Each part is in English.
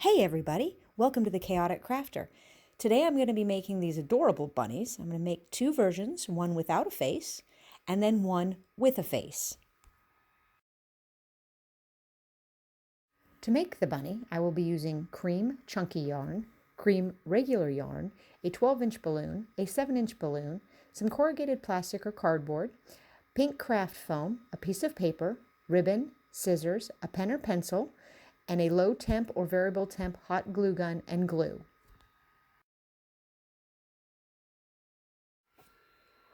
Hey everybody, welcome to the Chaotic Crafter. Today I'm going to be making these adorable bunnies. I'm going to make two versions, one without a face and then one with a face. To make the bunny, I will be using cream chunky yarn, cream regular yarn, a 12-inch balloon, a 7-inch balloon, some corrugated plastic or cardboard, pink craft foam, a piece of paper, ribbon, scissors, a pen or pencil, and a low temp or variable temp hot glue gun and glue.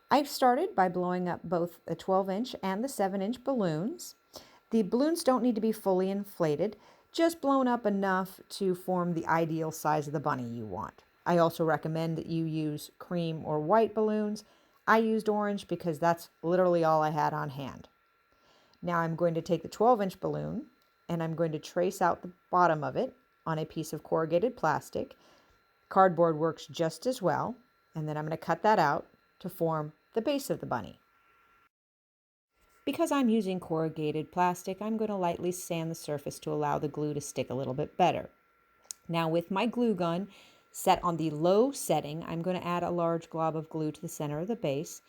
I've started by blowing up both the 12-inch and the 7-inch balloons. The balloons don't need to be fully inflated, just blown up enough to form the ideal size of the bunny you want. I also recommend that you use cream or white balloons. I used orange because that's literally all I had on hand. Now I'm going to take the 12-inch balloon and I'm going to trace out the bottom of it on a piece of corrugated plastic. Cardboard works just as well, and then I'm going to cut that out to form the base of the bunny. Because I'm using corrugated plastic, I'm going to lightly sand the surface to allow the glue to stick a little bit better. Now with my glue gun set on the low setting, I'm going to add a large glob of glue to the center of the base.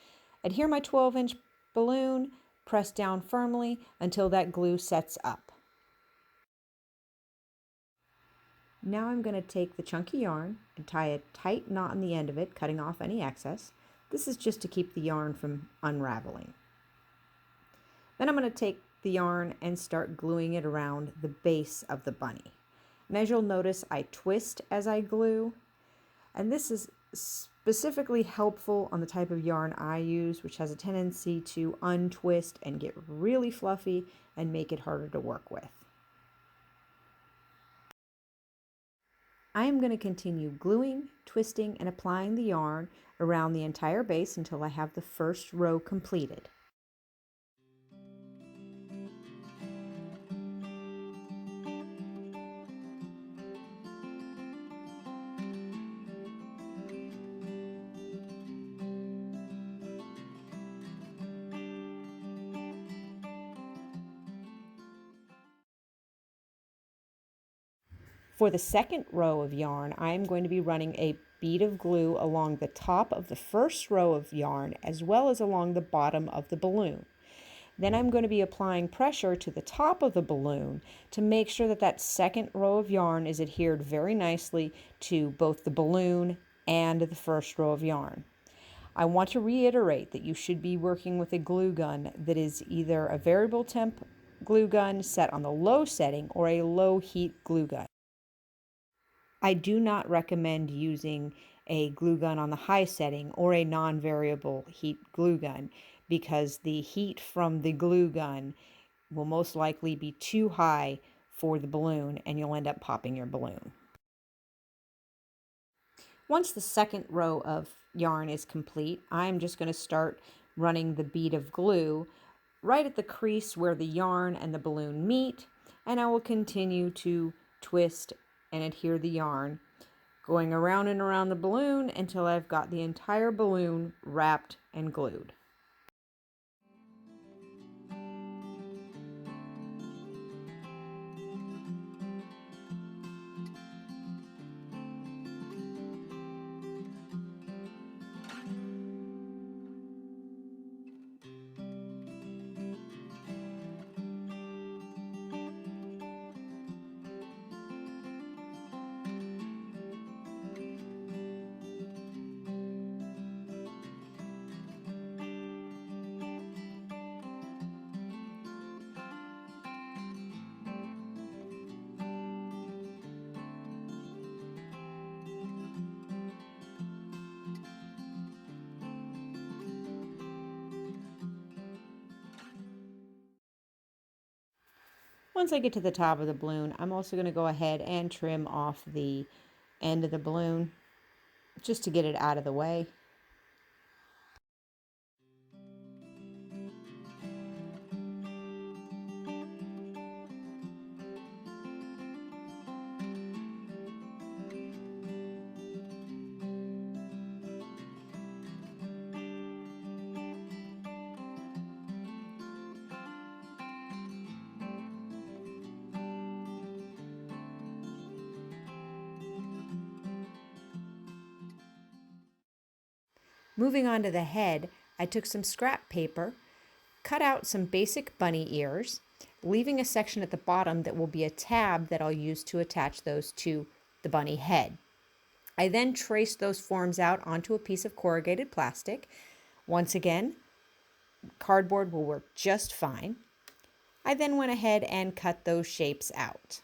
Adhere my 12-inch balloon, press down firmly until that glue sets up. Now I'm going to take the chunky yarn and tie a tight knot on the end of it, cutting off any excess. This is just to keep the yarn from unraveling. Then I'm going to take the yarn and start gluing it around the base of the bunny. And as you'll notice, I twist as I glue. And this is specifically helpful on the type of yarn I use, which has a tendency to untwist and get really fluffy and make it harder to work with. I am going to continue gluing, twisting, and applying the yarn around the entire base until I have the first row completed. For the second row of yarn, I'm going to be running a bead of glue along the top of the first row of yarn as well as along the bottom of the balloon. Then I'm going to be applying pressure to the top of the balloon to make sure that that second row of yarn is adhered very nicely to both the balloon and the first row of yarn. I want to reiterate that you should be working with a glue gun that is either a variable temp glue gun set on the low setting or a low heat glue gun. I do not recommend using a glue gun on the high setting or a non-variable heat glue gun because the heat from the glue gun will most likely be too high for the balloon and you'll end up popping your balloon. Once the second row of yarn is complete, I'm just going to start running the bead of glue right at the crease where the yarn and the balloon meet, and I will continue to twist and adhere the yarn, going around and around the balloon until I've got the entire balloon wrapped and glued. Once I get to the top of the balloon, I'm also going to go ahead and trim off the end of the balloon just to get it out of the way. Moving on to the head, I took some scrap paper, cut out some basic bunny ears, leaving a section at the bottom that will be a tab that I'll use to attach those to the bunny head. I then traced those forms out onto a piece of corrugated plastic. Once again, cardboard will work just fine. I then went ahead and cut those shapes out.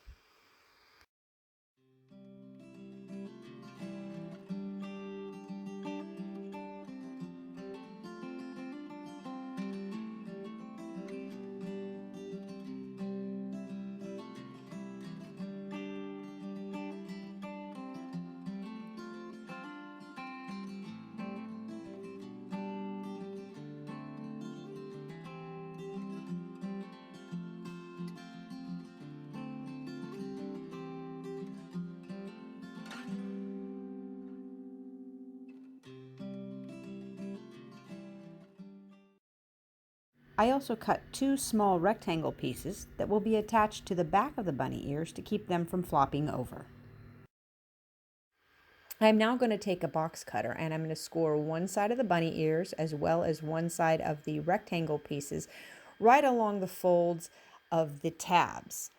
I also cut two small rectangle pieces that will be attached to the back of the bunny ears to keep them from flopping over. I'm now going to take a box cutter and I'm going to score one side of the bunny ears as well as one side of the rectangle pieces right along the folds of the tabs.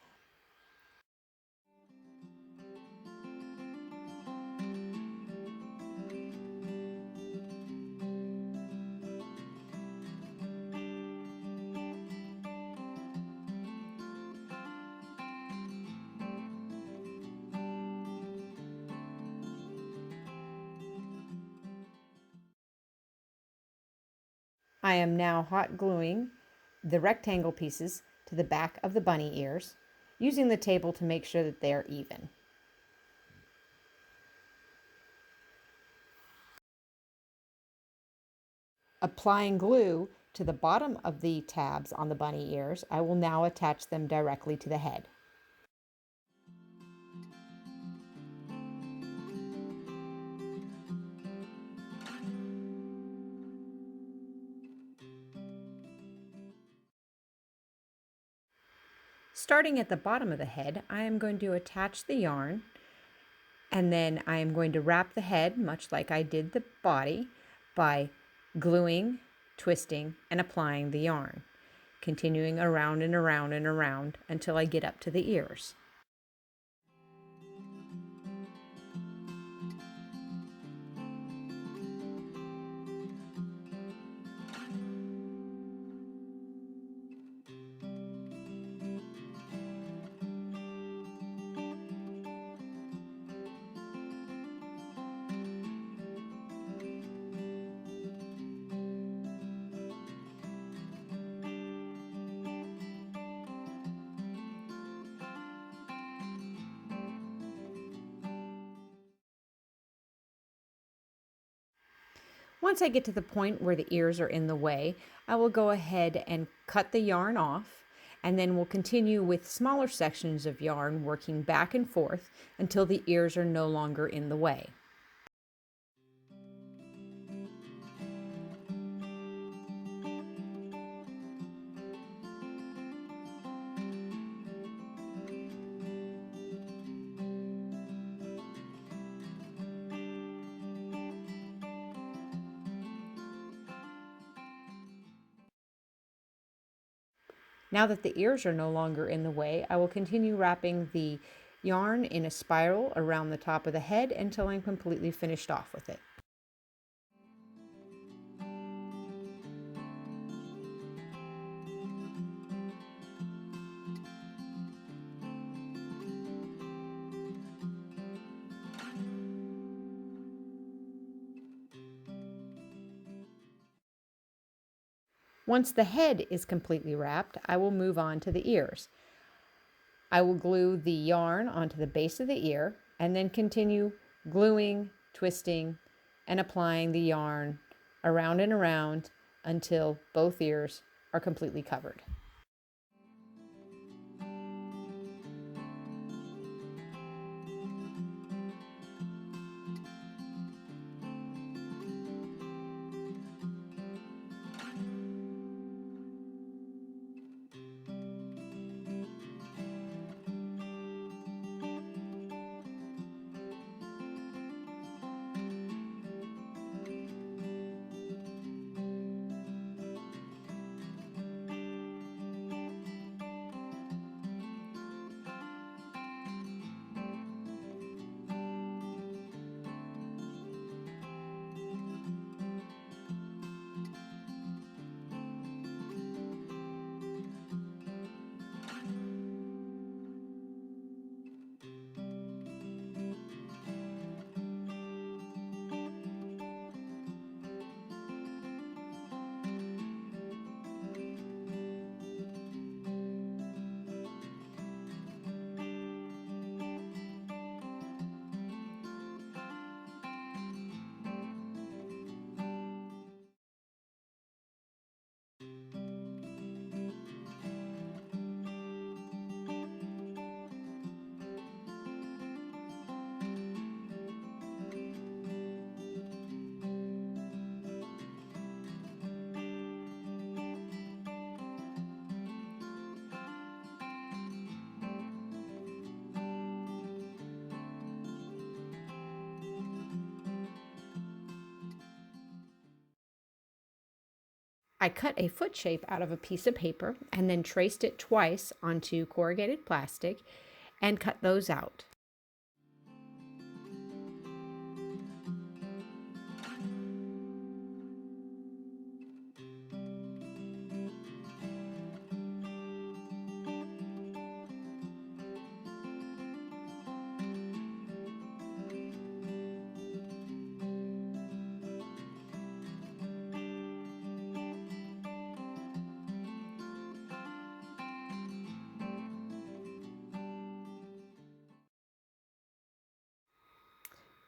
I am now hot gluing the rectangle pieces to the back of the bunny ears, using the table to make sure that they are even. Applying glue to the bottom of the tabs on the bunny ears, I will now attach them directly to the head. Starting at the bottom of the head, I am going to attach the yarn, and then I am going to wrap the head, much like I did the body, by gluing, twisting, and applying the yarn, continuing around and around and around until I get up to the ears. Once I get to the point where the ears are in the way, I will go ahead and cut the yarn off, and then we'll continue with smaller sections of yarn working back and forth until the ears are no longer in the way. Now that the ears are no longer in the way, I will continue wrapping the yarn in a spiral around the top of the head until I'm completely finished off with it. Once the head is completely wrapped, I will move on to the ears. I will glue the yarn onto the base of the ear and then continue gluing, twisting, and applying the yarn around and around until both ears are completely covered. I cut a foot shape out of a piece of paper and then traced it twice onto corrugated plastic and cut those out.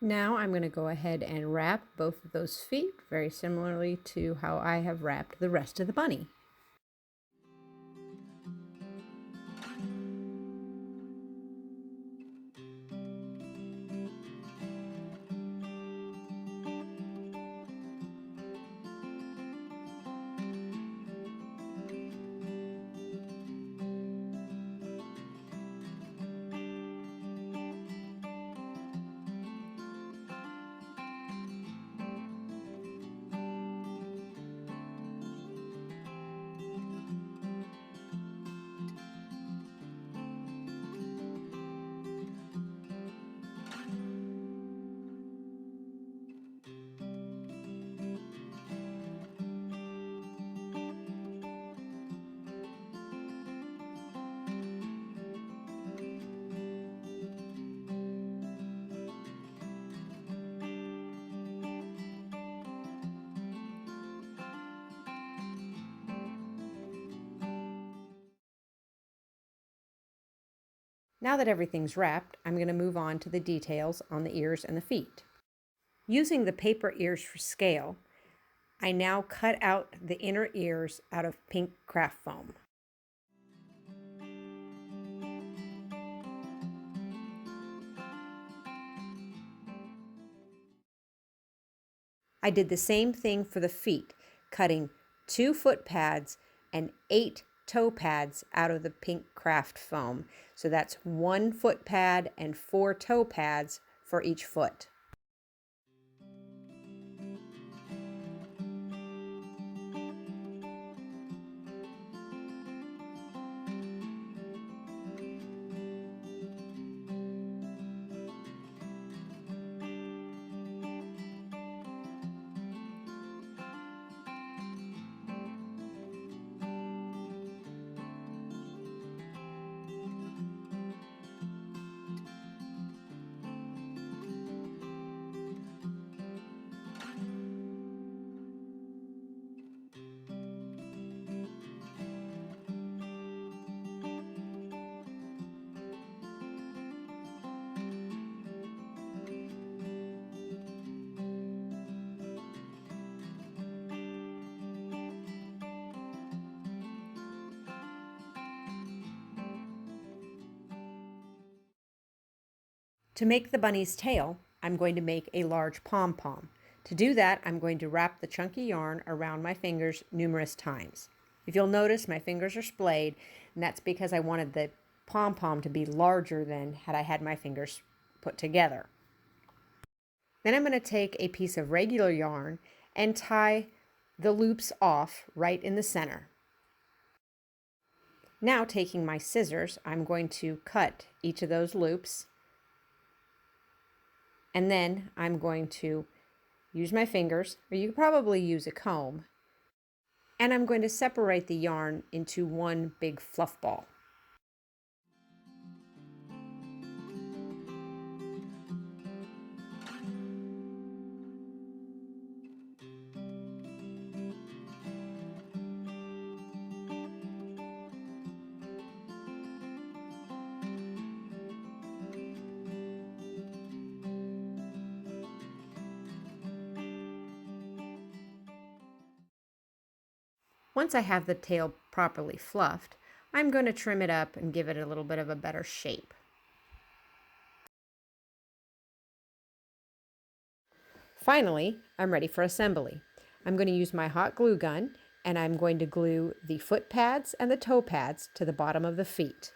Now I'm going to go ahead and wrap both of those feet very similarly to how I have wrapped the rest of the bunny. Now that everything's wrapped, I'm going to move on to the details on the ears and the feet. Using the paper ears for scale, I now cut out the inner ears out of pink craft foam. I did the same thing for the feet, cutting 2 foot pads and 8 toe pads out of the pink craft foam. So that's 1 foot pad and 4 toe pads for each foot. To make the bunny's tail, I'm going to make a large pom-pom. To do that, I'm going to wrap the chunky yarn around my fingers numerous times. If you'll notice, my fingers are splayed, and that's because I wanted the pom-pom to be larger than had I had my fingers put together. Then I'm going to take a piece of regular yarn and tie the loops off right in the center. Now, taking my scissors, I'm going to cut each of those loops. And then I'm going to use my fingers, or you could probably use a comb, and I'm going to separate the yarn into one big fluff ball. Once I have the tail properly fluffed, I'm going to trim it up and give it a little bit of a better shape. Finally, I'm ready for assembly. I'm going to use my hot glue gun, and I'm going to glue the foot pads and the toe pads to the bottom of the feet.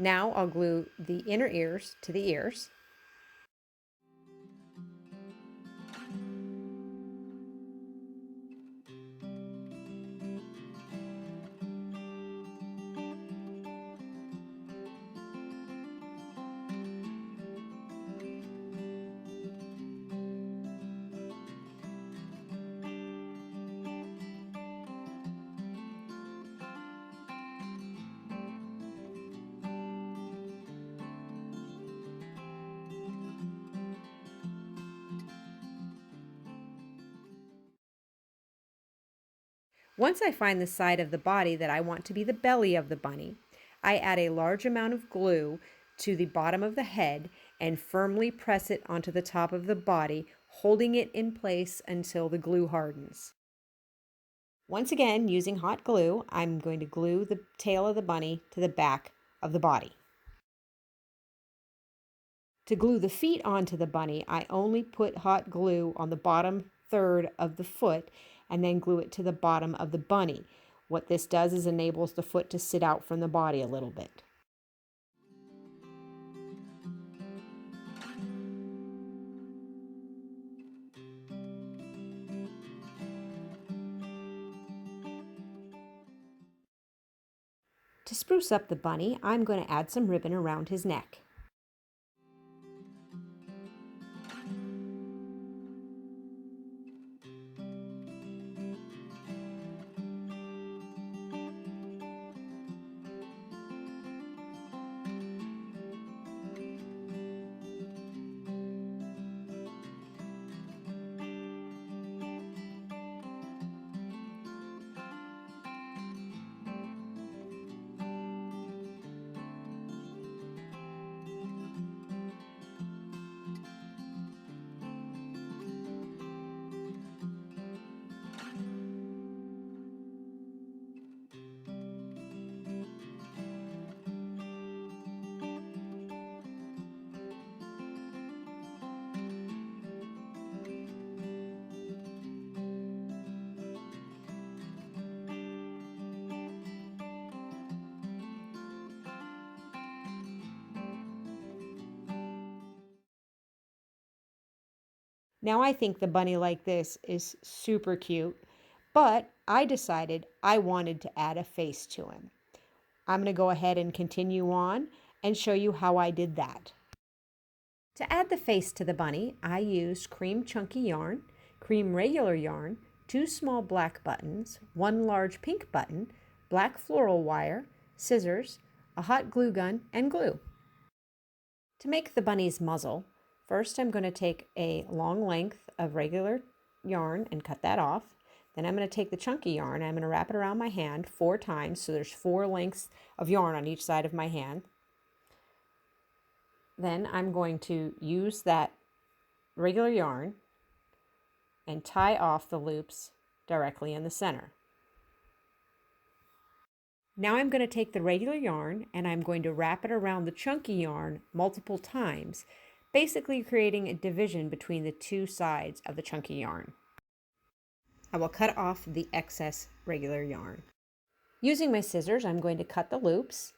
Now I'll glue the inner ears to the ears. Once I find the side of the body that I want to be the belly of the bunny, I add a large amount of glue to the bottom of the head and firmly press it onto the top of the body, holding it in place until the glue hardens. Once again, using hot glue, I'm going to glue the tail of the bunny to the back of the body. To glue the feet onto the bunny, I only put hot glue on the bottom third of the foot and then glue it to the bottom of the bunny. What this does is enables the foot to sit out from the body a little bit. To spruce up the bunny, I'm going to add some ribbon around his neck. Now I think the bunny like this is super cute, but I decided I wanted to add a face to him. I'm going to go ahead and continue on and show you how I did that. To add the face to the bunny, I used cream chunky yarn, cream regular yarn, 2 small black buttons, 1 large pink button, black floral wire, scissors, a hot glue gun, and glue. To make the bunny's muzzle, first I'm going to take a long length of regular yarn and cut that off. Then I'm going to take the chunky yarn, I'm going to wrap it around my hand 4 times, so there's 4 lengths of yarn on each side of my hand. Then I'm going to use that regular yarn and tie off the loops directly in the center. Now I'm going to take the regular yarn and I'm going to wrap it around the chunky yarn multiple times, basically creating a division between the 2 sides of the chunky yarn. I will cut off the excess regular yarn. Using my scissors, I'm going to cut the loops,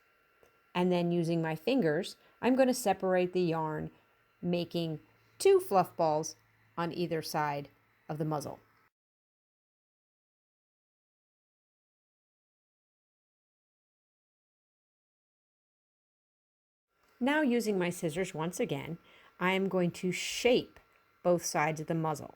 and then using my fingers, I'm going to separate the yarn, making 2 fluff balls on either side of the muzzle. Now, using my scissors once again, I am going to shape both sides of the muzzle.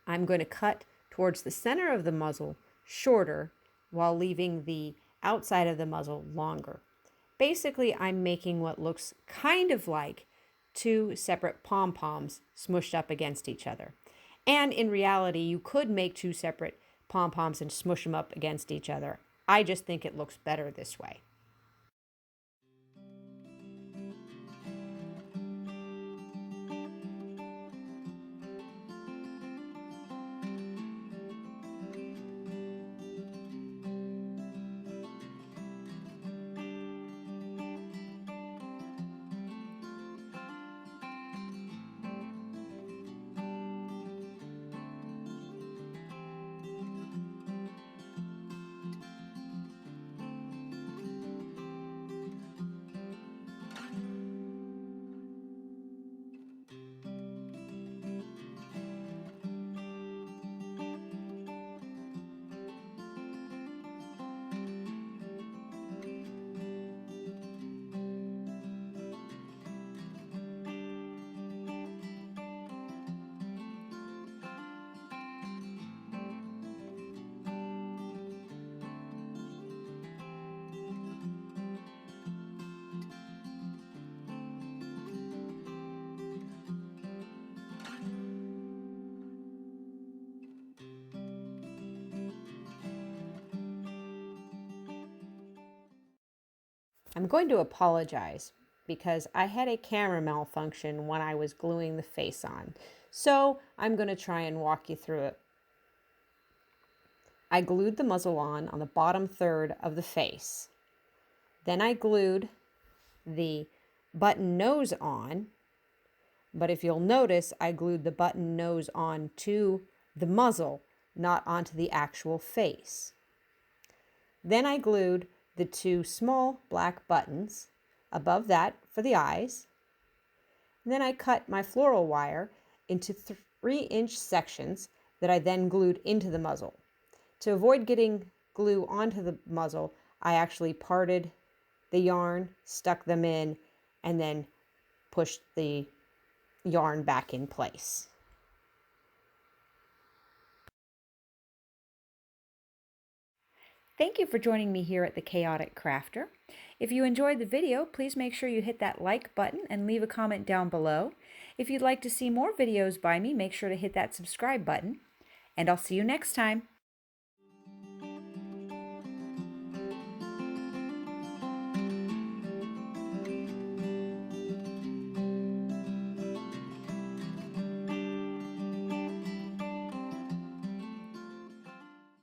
I'm going to cut towards the center of the muzzle shorter while leaving the outside of the muzzle longer. Basically, I'm making what looks kind of like 2 separate pom-poms smushed up against each other. And in reality, you could make 2 separate pom-poms and smush them up against each other. I just think it looks better this way. I'm going to apologize because I had a camera malfunction when I was gluing the face on. So I'm going to try and walk you through it. I glued the muzzle on the bottom third of the face. Then I glued the button nose on, but if you'll notice, I glued the button nose on to the muzzle, not onto the actual face. Then I glued the two small black buttons above that for the eyes. And then I cut my floral wire into 3-inch sections that I then glued into the muzzle. To avoid getting glue onto the muzzle, I actually parted the yarn, stuck them in, and then pushed the yarn back in place. Thank you for joining me here at the Chaotic Crafter. If you enjoyed the video, please make sure you hit that like button and leave a comment down below. If you'd like to see more videos by me, make sure to hit that subscribe button, and I'll see you next time.